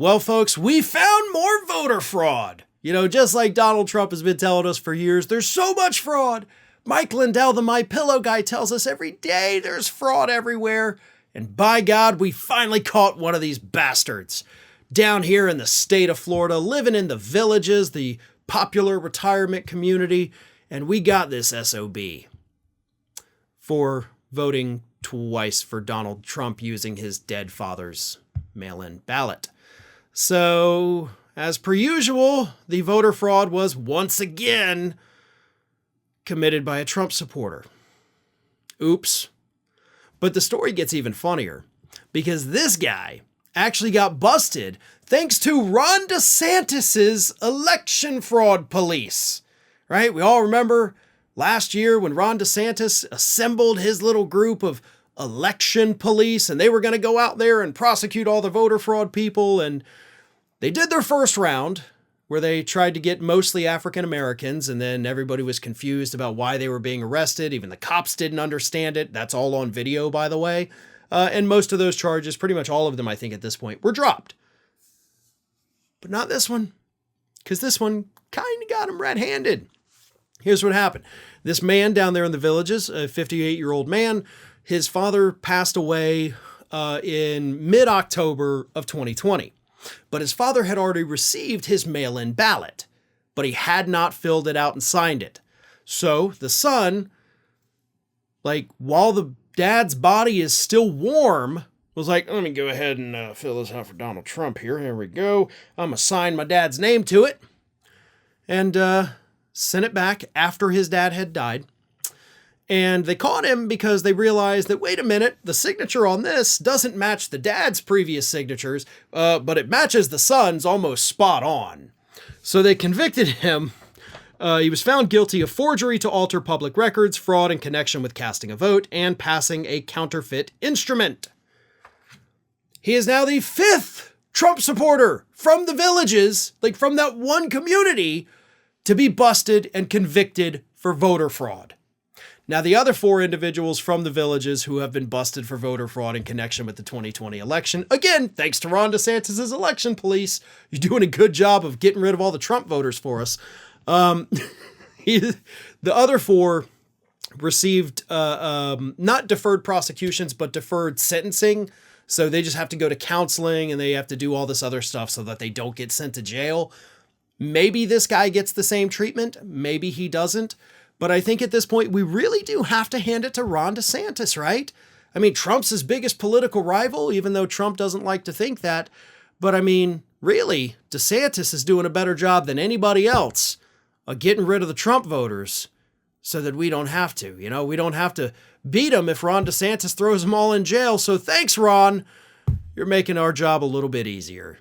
Well, folks, we found more voter fraud. You know, just like Donald Trump has been telling us for years, there's so much fraud. Mike Lindell, the MyPillow guy, tells us every day there's fraud everywhere. And by God, we finally caught one of these bastards. Down here in the state of Florida, living in the Villages, the popular retirement community, and we got this SOB for voting twice for Donald Trump using his dead father's mail-in ballot. So, as per usual, the voter fraud was once again committed by a Trump supporter. Oops. But the story gets even funnier, because this guy actually got busted thanks to Ron DeSantis's election fraud police. Right? We all remember last year when Ron DeSantis assembled his little group of election police, and they were going to go out there and prosecute all the voter fraud people, and they did their first round where they tried to get mostly African Americans, and then everybody was confused about why they were being arrested. Even the cops didn't understand it. That's all on video, by the way. And most of those charges, pretty much all of them, I think at this point, were dropped. But not this one, because this one kind of got him red-handed. Here's what happened. This man down there in the Villages, a 58-year-old man, his father passed away in mid-October of 2020. But his father had already received his mail-in ballot, but he had not filled it out and signed it. So the son, while the dad's body is still warm, was like, let me go ahead and fill this out for Donald Trump here. Here we go. I'm going to sign my dad's name to it. And sent it back after his dad had died. And they caught him because they realized that, wait a minute, the signature on this doesn't match the dad's previous signatures, but it matches the son's almost spot on. So they convicted him. He was found guilty of forgery to alter public records, fraud in connection with casting a vote, and passing a counterfeit instrument. He is now the fifth Trump supporter from the Villages, from that one community, to be busted and convicted for voter fraud. Now, the other four individuals from the Villages who have been busted for voter fraud in connection with the 2020 election, again, thanks to Ron DeSantis' election police, you're doing a good job of getting rid of all the Trump voters for us. The other four received not deferred prosecutions, but deferred sentencing. So they just have to go to counseling and they have to do all this other stuff so that they don't get sent to jail. Maybe this guy gets the same treatment. Maybe he doesn't. But I think at this point, we really do have to hand it to Ron DeSantis, right? I mean, Trump's his biggest political rival, even though Trump doesn't like to think that. But I mean, really, DeSantis is doing a better job than anybody else of getting rid of the Trump voters so that we don't have to. You know, we don't have to beat them if Ron DeSantis throws them all in jail. So thanks, Ron. You're making our job a little bit easier.